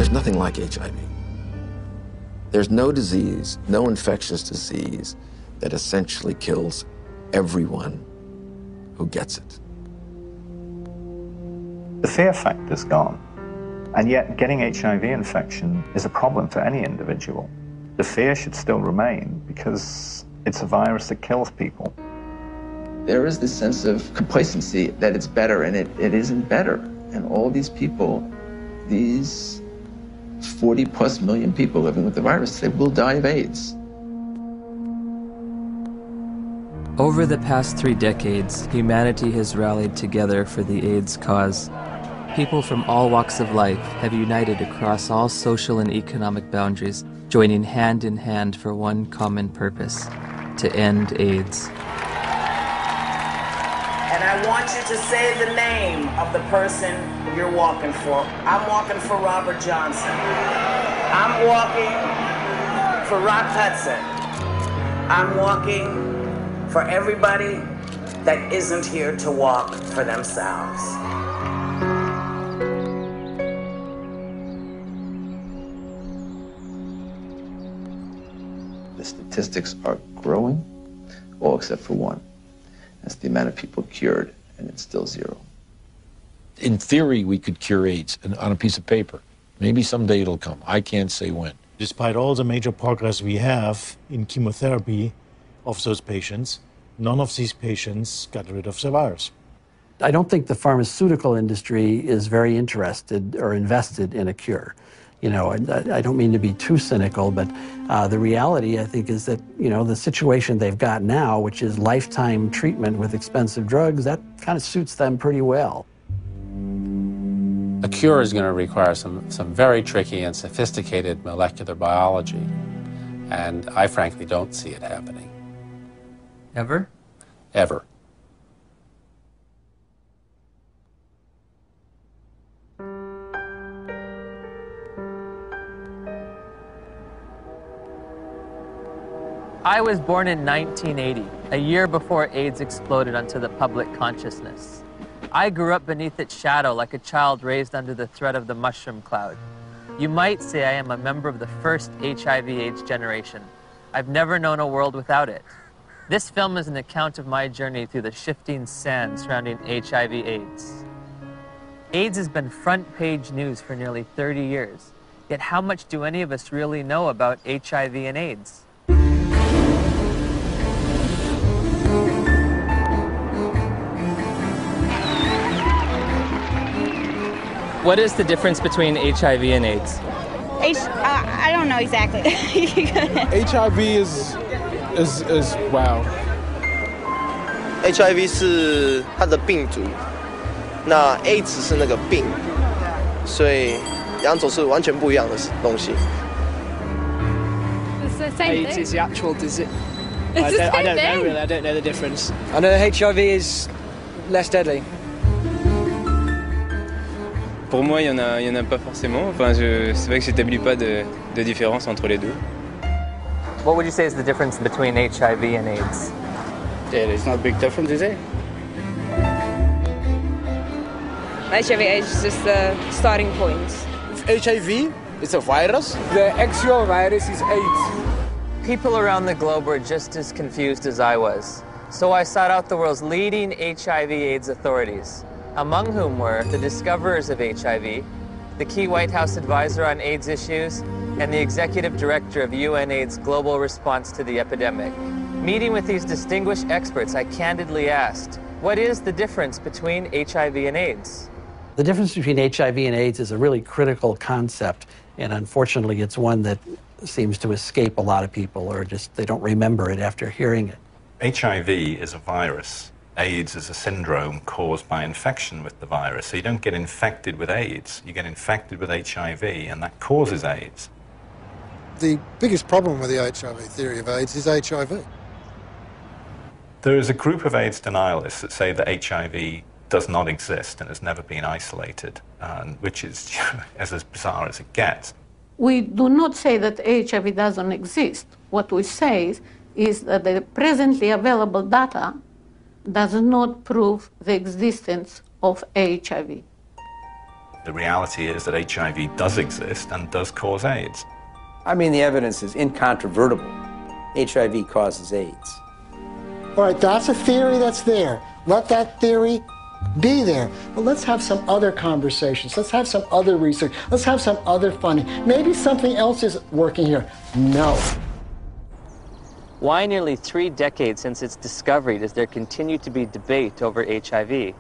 There's nothing like HIV. There's no disease, no infectious disease that essentially kills everyone who gets it. The fear factor's gone, and yet getting HIV infection is a problem for any individual. The fear should still remain because it's a virus that kills people. There is this sense of complacency that it's better, and it isn't better. And all these people, these 40+ million people living with the virus, they will die of AIDS. Over the past 3 decades, humanity has rallied together for the AIDS cause. People from all walks of life have united across all social and economic boundaries, joining hand in hand for one common purpose: to end AIDS. And I want you to say the name of the person you're walking for. I'm walking for Robert Johnson. I'm walking for Rock Hudson. I'm walking for everybody that isn't here to walk for themselves. The statistics are growing, all except for one. That's the amount of people cured, and it's still 0. In theory, we could cure AIDS on a piece of paper. Maybe someday it'll come. I can't say when. Despite all the major progress we have in chemotherapy of those patients, none of these patients got rid of the virus. I don't think the pharmaceutical industry is very interested or invested in a cure. You know, I don't mean to be too cynical, but the reality, I think, is that, you know, the situation they've got now, which is lifetime treatment with expensive drugs, that kind of suits them pretty well. A cure is going to require some very tricky and sophisticated molecular biology, and I frankly don't see it happening. Ever? Ever. I was born in 1980, a year before AIDS exploded onto the public consciousness. I grew up beneath its shadow like a child raised under the threat of the mushroom cloud. You might say I am a member of the first HIV/AIDS generation. I've never known a world without it. This film is an account of my journey through the shifting sand surrounding HIV/AIDS. AIDS has been front-page news for nearly 30 years. Yet how much do any of us really know about HIV and AIDS? What is the difference between HIV and AIDS? I don't know exactly. HIV is wow. HIV 是它的病毒，那 AIDS 是那个病，所以两种是完全不一样的东西。It's the same AIDS thing. is the actual disease. It's the same I don't thing. know really. I don't know the difference. I know HIV is less deadly. Pour moi, il y en a pas forcément. Enfin, c'est vrai que j'établis pas de différence entre les deux. What would you say is the difference between HIV and AIDS? Yeah, it's not a big difference, is it? HIV/AIDS is just the starting point. HIV is a virus. The actual virus is AIDS. People around the globe were just as confused as I was. So I sought out the world's leading HIV/AIDS authorities, among whom were the discoverers of HIV, the key White House advisor on AIDS issues, and the executive director of UNAIDS' global response to the epidemic. Meeting with these distinguished experts, I candidly asked, what is the difference between HIV and AIDS? The difference between HIV and AIDS is a really critical concept, and unfortunately it's one that seems to escape a lot of people, or just they don't remember it after hearing it. HIV is a virus. AIDS is a syndrome caused by infection with the virus. So you don't get infected with AIDS, you get infected with HIV, and that causes AIDS. The biggest problem with the HIV theory of AIDS is HIV. There is a group of AIDS denialists that say that HIV does not exist and has never been isolated, which is as bizarre as it gets. We do not say that HIV doesn't exist. What we say is that the presently available data does not prove the existence of HIV. The reality is that HIV does exist and does cause AIDS. I mean, the evidence is incontrovertible. HIV causes AIDS. All right, that's a theory that's there. Let that theory be there. But let's have some other conversations. Let's have some other research. Let's have some other funding. Maybe something else is working here. No. Why nearly 3 decades since its discovery does there continue to be debate over HIV?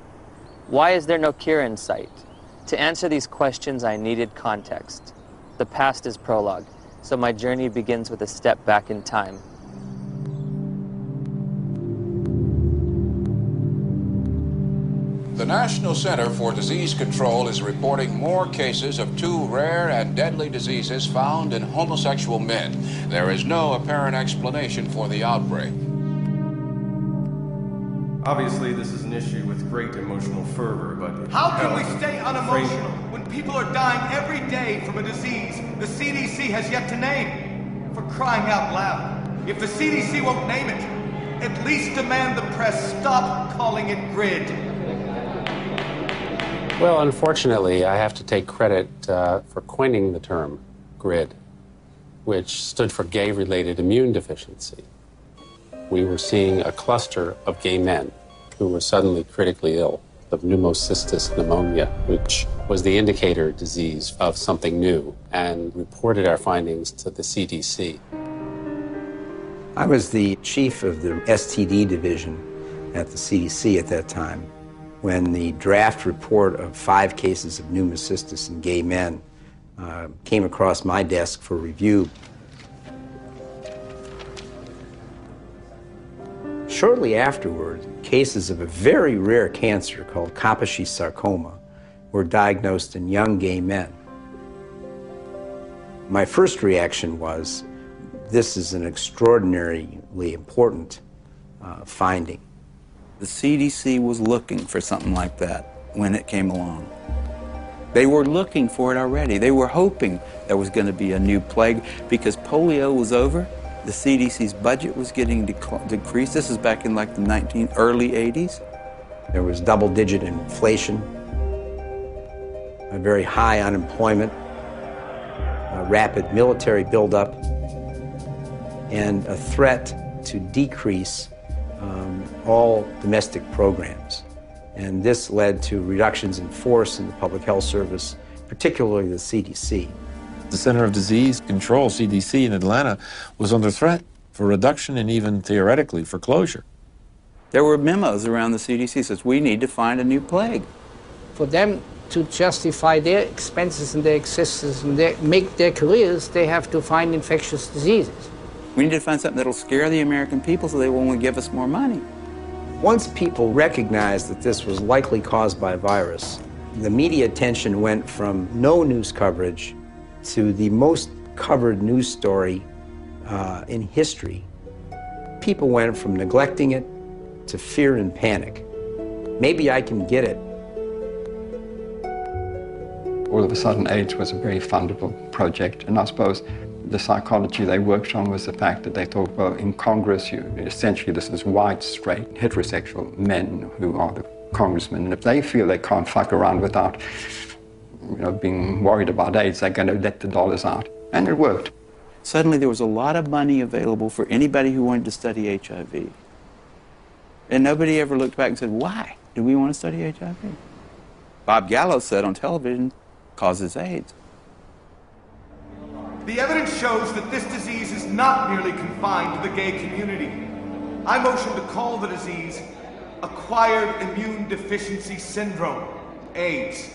Why is there no cure in sight? To answer these questions, I needed context. The past is prologue, so my journey begins with a step back in time. The National Center for Disease Control is reporting more cases of 2 rare and deadly diseases found in homosexual men. There is no apparent explanation for the outbreak. Obviously, this is an issue with great emotional fervor, but... How can we stay unemotional when people are dying every day from a disease the CDC has yet to name? For crying out loud. If the CDC won't name it, at least demand the press stop calling it GRID. Well, unfortunately, I have to take credit for coining the term GRID, which stood for gay-related immune deficiency. We were seeing a cluster of gay men who were suddenly critically ill of pneumocystis pneumonia, which was the indicator disease of something new, and reported our findings to the CDC. I was the chief of the STD division at the CDC at that time when the draft report of 5 cases of pneumocystis in gay men came across my desk for review. Shortly afterward, cases of a very rare cancer called Kaposi sarcoma were diagnosed in young gay men. My first reaction was, this is an extraordinarily important finding. The CDC was looking for something like that when it came along. They were looking for it already. They were hoping there was going to be a new plague because polio was over. The CDC's budget was getting decreased. This is back in like the early 80s. There was double-digit inflation, a very high unemployment, a rapid military buildup, and a threat to decrease all domestic programs. And this led to reductions in force in the public health service, particularly the CDC. The Center of Disease Control, CDC, in Atlanta was under threat for reduction and even theoretically for closure. There were memos around the CDC that says, we need to find a new plague. For them to justify their expenses and their existence and make their careers, they have to find infectious diseases. We need to find something that'll scare the American people so they won't give us more money. Once people recognized that this was likely caused by a virus, the media attention went from no news coverage to the most covered news story in history. People went from neglecting it to fear and panic. Maybe I can get it. All of a sudden, AIDS was a very fundable project, and I suppose the psychology they worked on was the fact that they thought, well, in Congress, essentially this is white, straight, heterosexual men who are the congressmen, and if they feel they can't fuck around without being worried about AIDS, they're going to let the dollars out. And it worked. Suddenly there was a lot of money available for anybody who wanted to study HIV. And nobody ever looked back and said, why do we want to study HIV? Bob Gallo said on television, causes AIDS. The evidence shows that this disease is not merely confined to the gay community. I motion to call the disease Acquired Immune Deficiency Syndrome, AIDS.